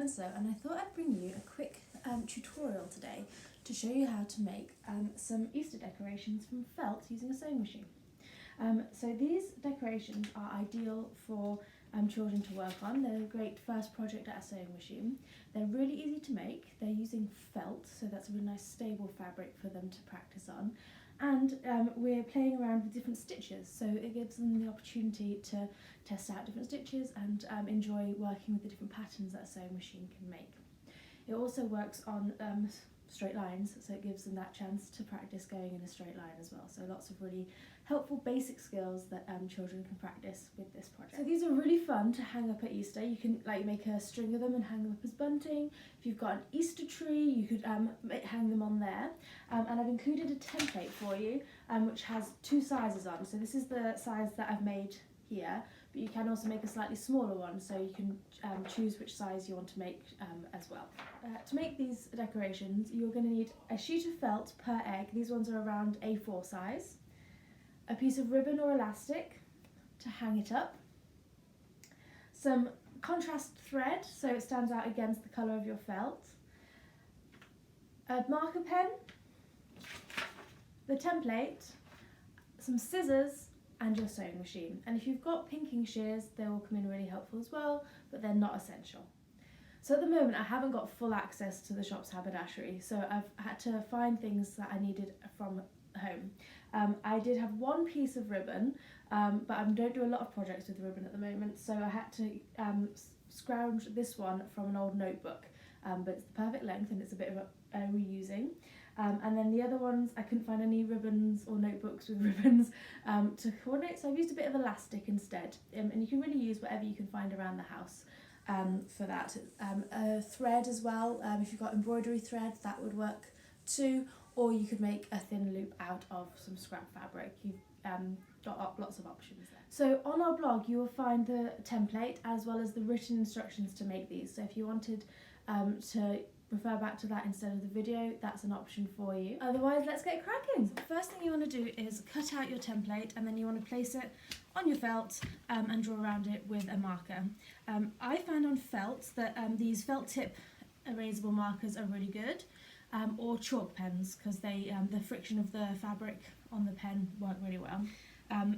Sew&So, and I thought I'd bring you a quick tutorial today to show you how to make some Easter decorations from felt using a sewing machine. So these decorations are ideal for children to work on. They're a great first project at a sewing machine. They're really easy to make. They're using felt, so that's a really nice stable fabric for them to practice on. And we're playing around with different stitches, so it gives them the opportunity to test out different stitches and enjoy working with the different patterns that a sewing machine can make. It also works on straight lines, so it gives them that chance to practice going in a straight line as well. So lots of really helpful basic skills that children can practice with this project. So these are really fun to hang up at Easter. You can make a string of them and hang them up as bunting. If you've got an Easter tree, you could hang them on there. And I've included a template for you which has two sizes on. So this is the size that I've made here, but you can also make a slightly smaller one, so you can choose which size you want to make as well. To make these decorations, you're going to need a sheet of felt per egg. These ones are around A4 size, a piece of ribbon or elastic to hang it up, some contrast thread so it stands out against the colour of your felt, a marker pen, the template, some scissors, and your sewing machine. And if you've got pinking shears, they will come in really helpful as well, but they're not essential. So at the moment I haven't got full access to the shop's haberdashery, so I've had to find things that I needed from home. I did have one piece of ribbon, but I don't do a lot of projects with ribbon at the moment, so I had to scrounge this one from an old notebook, but it's the perfect length and it's a bit of a reusing. And then the other ones, I couldn't find any ribbons or notebooks with ribbons to coordinate, so I've used a bit of elastic instead. And you can really use whatever you can find around the house for that. A thread as well, if you've got embroidery thread, that would work too, or you could make a thin loop out of some scrap fabric. You've got lots of options there. So on our blog you will find the template as well as the written instructions to make these, so if you wanted to refer back to that instead of the video, that's an option for you. Otherwise, let's get cracking. The first thing you want to do is cut out your template, and then you want to place it on your felt and draw around it with a marker. I found on felt that these felt tip erasable markers are really good, or chalk pens, because they the friction of the fabric on the pen work really well.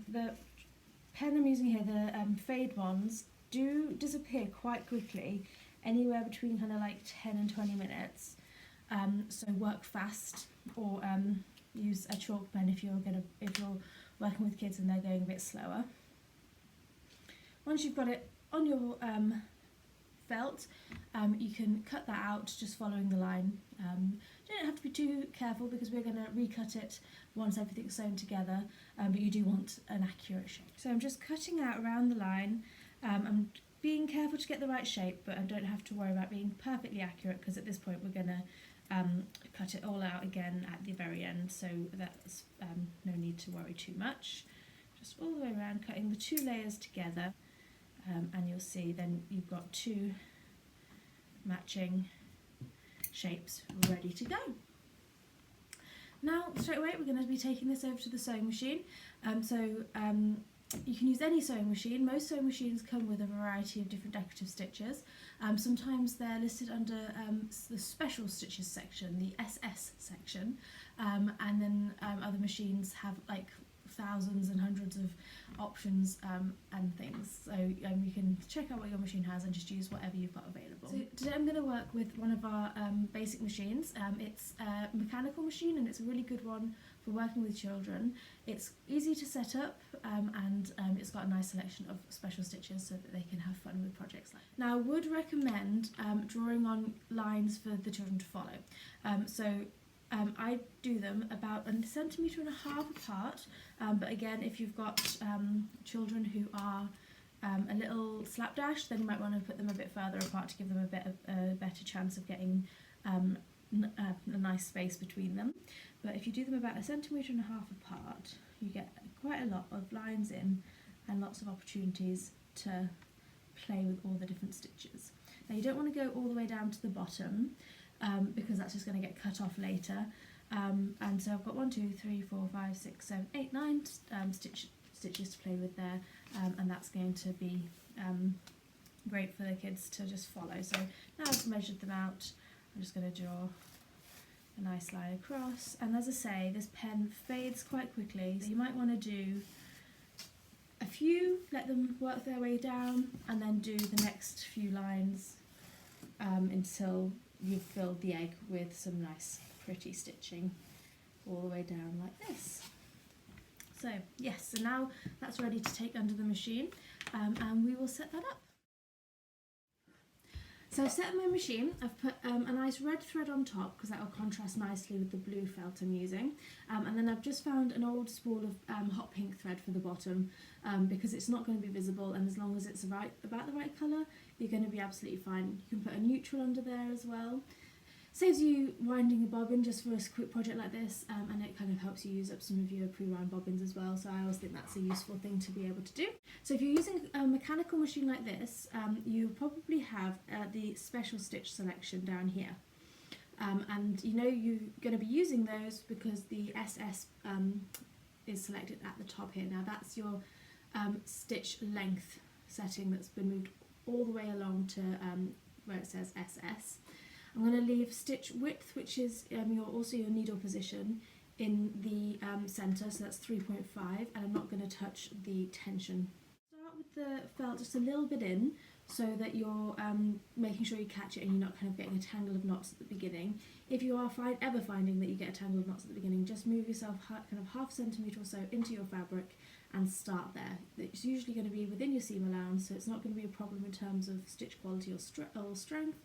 The pen I'm using here, the fade ones, do disappear quite quickly, anywhere between kind of like 10 and 20 minutes, so work fast, or use a chalk pen if you're working with kids and they're going a bit slower. Once you've got it on your felt, you can cut that out just following the line. You don't have to be too careful because we're going to recut it once everything's sewn together, but you do want an accurate shape. So I'm just cutting out around the line. I'm being careful to get the right shape, but I don't have to worry about being perfectly accurate, because at this point we're going to cut it all out again at the very end, so that's no need to worry too much. Just all the way around, cutting the two layers together, and you'll see then you've got two matching shapes ready to go. Now straight away we're going to be taking this over to the sewing machine. You can use any sewing machine. Most sewing machines come with a variety of different decorative stitches. Sometimes they're listed under the special stitches section, the SS section, and then other machines have like thousands and hundreds of options and things. So you can check out what your machine has and just use whatever you've got available. So today I'm going to work with one of our basic machines. It's a mechanical machine, and it's a really good one for working with children. It's easy to set up, and it's got a nice selection of special stitches so that they can have fun with projects like that. Now I would recommend drawing on lines for the children to follow. I do them about 1.5 centimetres apart, but again, if you've got children who are a little slapdash, then you might want to put them a bit further apart to give them a better chance of getting a nice space between them. But if you do them about 1.5 centimetres apart, you get quite a lot of lines in and lots of opportunities to play with all the different stitches. Now you don't want to go all the way down to the bottom, because that's just going to get cut off later. And so I've got 1, 2, 3, 4, 5, 6, 7, 8, 9 stitches to play with there, and that's going to be great for the kids to just follow. So now I've measured them out, I'm just going to draw a nice line across, and as I say, this pen fades quite quickly, so you might want to do a few, let them work their way down, and then do the next few lines until you've filled the egg with some nice pretty stitching all the way down like this. So yes, so now that's ready to take under the machine, and we will set that up. So I've set up my machine, I've put a nice red thread on top because that will contrast nicely with the blue felt I'm using, and then I've just found an old spool of hot pink thread for the bottom because it's not going to be visible, and as long as it's about the right colour, you're going to be absolutely fine. You can put a neutral under there as well. Saves you winding a bobbin just for a quick project like this, and it kind of helps you use up some of your pre-wound bobbins as well, so I always think that's a useful thing to be able to do. So if you're using a mechanical machine like this, you probably have the special stitch selection down here, and you know you're going to be using those because the SS is selected at the top here. Now that's your stitch length setting that's been moved all the way along to where it says SS. I'm going to leave stitch width, which is also your needle position, in the centre, so that's 3.5, and I'm not going to touch the tension. Start with the felt just a little bit in, so that you're making sure you catch it and you're not kind of getting a tangle of knots at the beginning. If you are ever finding that you get a tangle of knots at the beginning, just move yourself kind of half centimetre or so into your fabric and start there. It's usually going to be within your seam allowance, so it's not going to be a problem in terms of stitch quality or strength.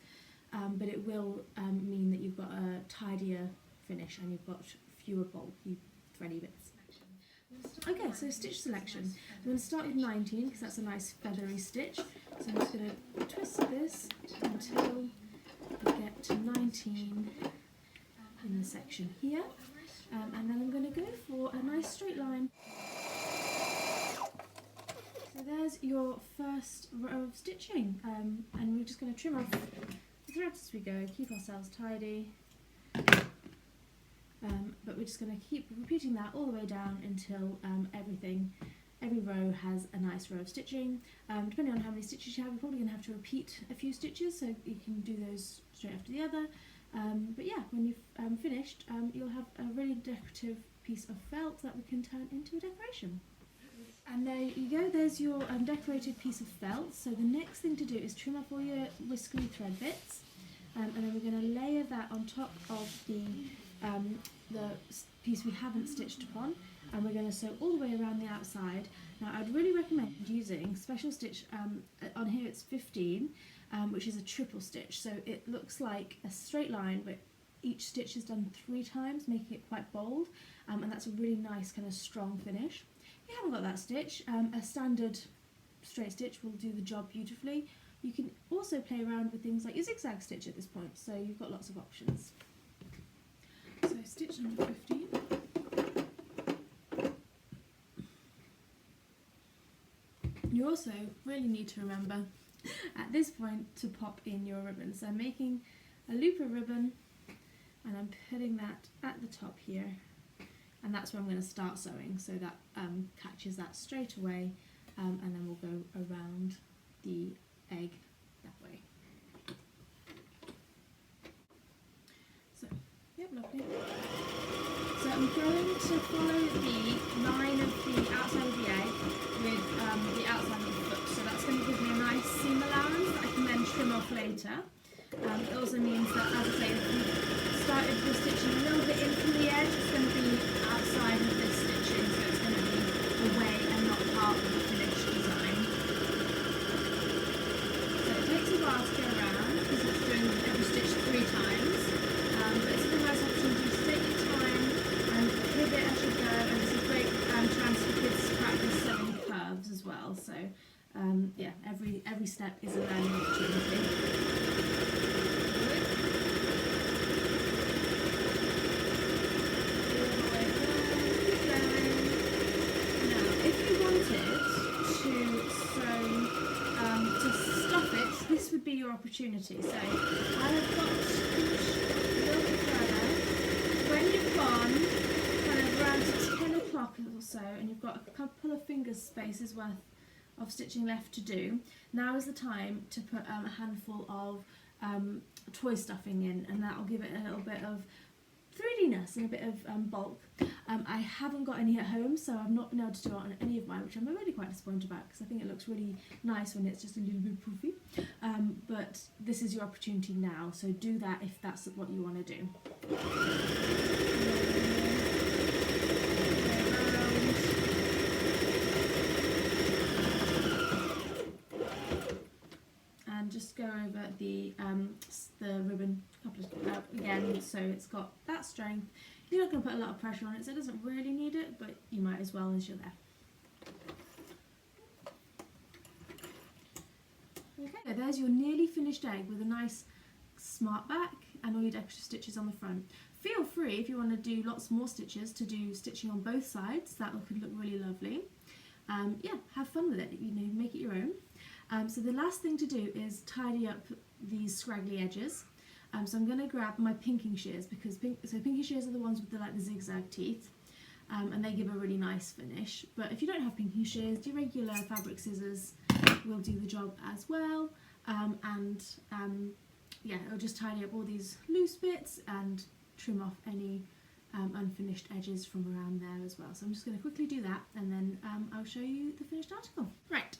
But it will mean that you've got a tidier finish and you've got fewer bulky thready bits. Okay, so stitch selection. I'm going to start with 19 because that's a nice feathery stitch. So I'm just going to twist this until I get to 19 in the section here, and then I'm going to go for a nice straight line. So there's your first row of stitching, and we're just going to trim off threads as we go, keep ourselves tidy, but we're just going to keep repeating that all the way down until every row has a nice row of stitching. Depending on how many stitches you have, you're probably going to have to repeat a few stitches, so you can do those straight after the other. But yeah, when you've finished, you'll have a really decorative piece of felt that we can turn into a decoration. And there you go, there's your decorated piece of felt. So the next thing to do is trim off all your wispy thread bits, and then we're going to layer that on top of the piece we haven't stitched upon, and we're going to sew all the way around the outside. Now I'd really recommend using special stitch, on here it's 15, which is a triple stitch, so it looks like a straight line but each stitch is done 3 times, making it quite bold, and that's a really nice kind of strong finish. If you haven't got that stitch, a standard straight stitch will do the job beautifully. You can also play around with things like your zigzag stitch at this point, so you've got lots of options. So stitch number 15. You also really need to remember at this point to pop in your ribbon. So I'm making a loop of ribbon and I'm putting that at the top here, and that's where I'm going to start sewing, so that catches that straight away, and then we'll go around the egg that way. So, yep, lovely. So I'm going to follow the line of the outside of the egg with the outside of the foot, so that's going to give me a nice seam allowance that I can then trim off later. It also means that, as I say, if you started the stitching a little bit in from the edge, it's going to be outside of this stitching, so it's going to be away and not part of the finished design. So it takes a while to get around because it's doing every stitch 3 times, but it's a really nice option to just take your time and pivot as you go, and it's a great chance for kids to practice sewing curves as well. So yeah, every step is a learning opportunity. Opportunity. So I have got a little bit further. When you've gone kind of around to 10 o'clock or so, and you've got a couple of fingers spaces worth of stitching left to do, now is the time to put a handful of toy stuffing in, and that will give it a little bit of 3D-ness and a bit of bulk. I haven't got any at home, so I've not been able to do it on any of mine, which I'm really quite disappointed about because I think it looks really nice when it's just a little bit poofy. But this is your opportunity now, so do that if that's what you want to do. And just go over the ribbon again, so it's got that strength. You're not going to put a lot of pressure on it, so it doesn't really need it, but you might as well as you're there. Okay, so there's your nearly finished egg with a nice smart back and all your extra stitches on the front. Feel free, if you want to do lots more stitches, to do stitching on both sides. That could look really lovely. Yeah, have fun with it, you know, make it your own. So the last thing to do is tidy up these scraggly edges. So I'm going to grab my pinking shears, because pinking shears are the ones with the zigzag teeth, and they give a really nice finish. But if you don't have pinking shears, your regular fabric scissors will do the job as well. Yeah, it'll just tidy up all these loose bits and trim off any unfinished edges from around there as well. So I'm just going to quickly do that, and then I'll show you the finished article. Right.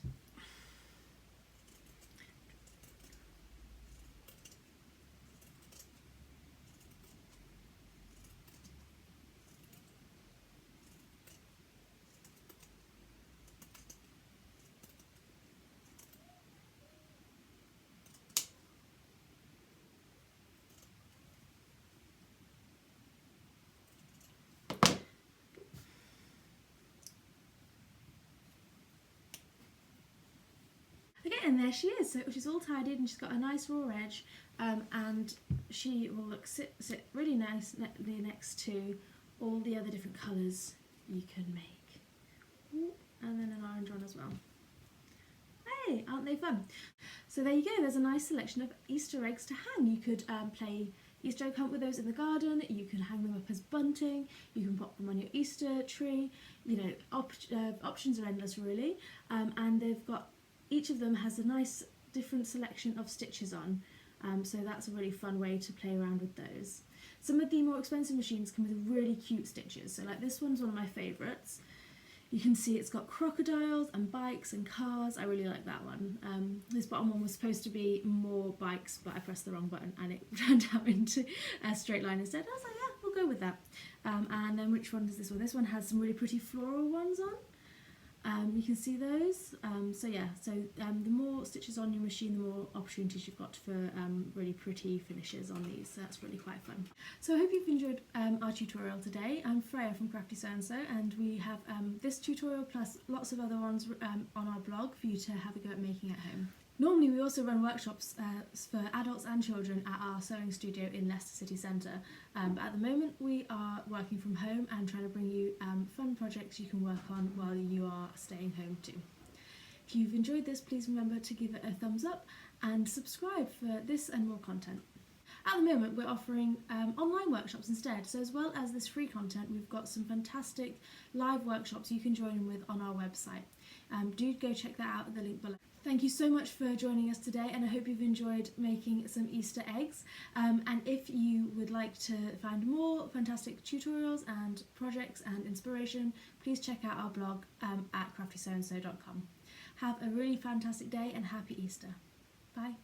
Okay, and there she is. So she's all tidied and she's got a nice raw edge, and she will sit really nicely next to all the other different colours you can make. Ooh, and then an orange one as well. Hey, aren't they fun? So there you go, there's a nice selection of Easter eggs to hang. You could play Easter egg hunt with those in the garden, you can hang them up as bunting, you can pop them on your Easter tree, you know, options are endless really, and they've got, each of them has a nice different selection of stitches on, so that's a really fun way to play around with those. Some of the more expensive machines come with really cute stitches, so like this one's one of my favourites. You can see it's got crocodiles and bikes and cars. I really like that one. This bottom one was supposed to be more bikes, but I pressed the wrong button and it turned out into a straight line instead. I was like, yeah, we'll go with that. And then which one is this one? This one has some really pretty floral ones on. You can see those. So yeah, so the more stitches on your machine, the more opportunities you've got for really pretty finishes on these. So that's really quite fun. So I hope you've enjoyed our tutorial today. I'm Freya from Crafty Sew&So, and we have this tutorial plus lots of other ones on our blog for you to have a go at making at home. Normally we also run workshops for adults and children at our sewing studio in Leicester City Centre, but at the moment we are working from home and trying to bring you fun projects you can work on while you are staying home too. If you've enjoyed this, please remember to give it a thumbs up and subscribe for this and more content. At the moment we're offering online workshops instead, so as well as this free content we've got some fantastic live workshops you can join in with on our website. Do go check that out at the link below. Thank you so much for joining us today, and I hope you've enjoyed making some Easter eggs. And if you would like to find more fantastic tutorials and projects and inspiration, please check out our blog at craftysew&so.com. Have a really fantastic day and happy Easter. Bye.